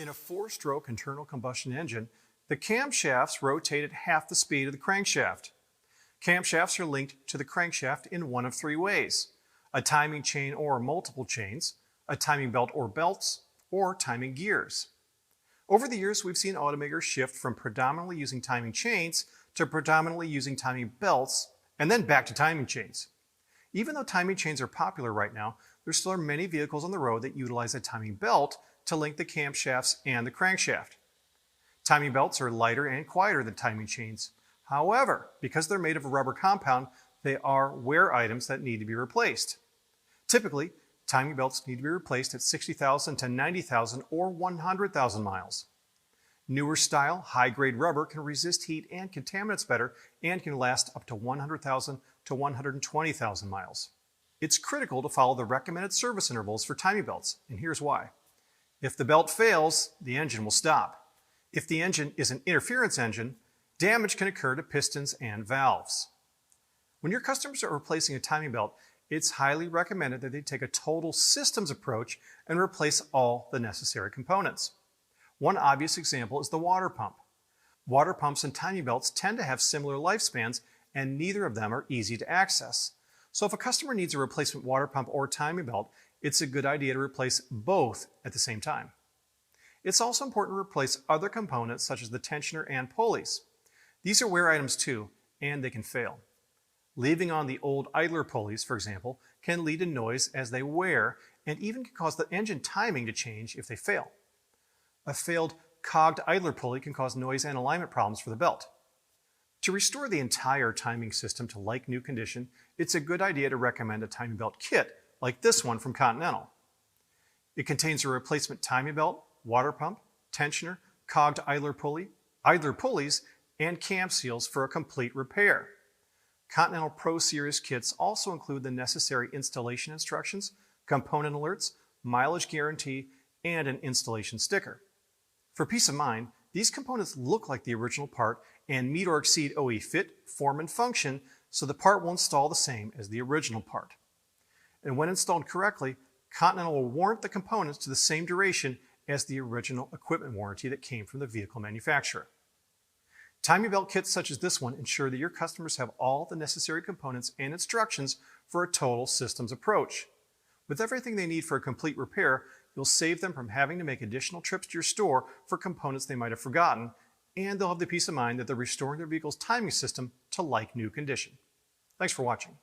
In a four-stroke internal combustion engine, the camshafts rotate at half the speed of the crankshaft. Camshafts are linked to the crankshaft in one of three ways: a timing chain or multiple chains, a timing belt or belts, or timing gears. Over the years, we've seen automakers shift from predominantly using timing chains to predominantly using timing belts, and then back to timing chains. Even though timing chains are popular right now, there still are many vehicles on the road that utilize a timing belt to link the camshafts and the crankshaft. Timing belts are lighter and quieter than timing chains. However, because they're made of a rubber compound, they are wear items that need to be replaced. Typically, timing belts need to be replaced at 60,000 to 90,000 or 100,000 miles. Newer style, high-grade rubber can resist heat and contaminants better and can last up to 100,000 to 120,000 miles. It's critical to follow the recommended service intervals for timing belts, and here's why. If the belt fails, the engine will stop. If the engine is an interference engine, damage can occur to pistons and valves. When your customers are replacing a timing belt, it's highly recommended that they take a total systems approach and replace all the necessary components. One obvious example is the water pump. Water pumps and timing belts tend to have similar lifespans, and neither of them are easy to access. So if a customer needs a replacement water pump or timing belt, it's a good idea to replace both at the same time. It's also important to replace other components such as the tensioner and pulleys. These are wear items too, and they can fail. Leaving on the old idler pulleys, for example, can lead to noise as they wear and even can cause the engine timing to change if they fail. A failed cogged idler pulley can cause noise and alignment problems for the belt. To restore the entire timing system to like-new condition, it's a good idea to recommend a timing belt kit like this one from Continental. It contains a replacement timing belt, water pump, tensioner, cogged idler pulley, idler pulleys, and cam seals for a complete repair. Continental Pro Series kits also include the necessary installation instructions, component alerts, mileage guarantee, and an installation sticker. For peace of mind, these components look like the original part and meet or exceed OE fit, form, and function, so the part will install the same as the original part. And when installed correctly, Continental will warrant the components to the same duration as the original equipment warranty that came from the vehicle manufacturer. Timing belt kits such as this one ensure that your customers have all the necessary components and instructions for a total systems approach. With everything they need for a complete repair, you'll save them from having to make additional trips to your store for components they might have forgotten, and they'll have the peace of mind that they're restoring their vehicle's timing system to like-new condition. Thanks for watching.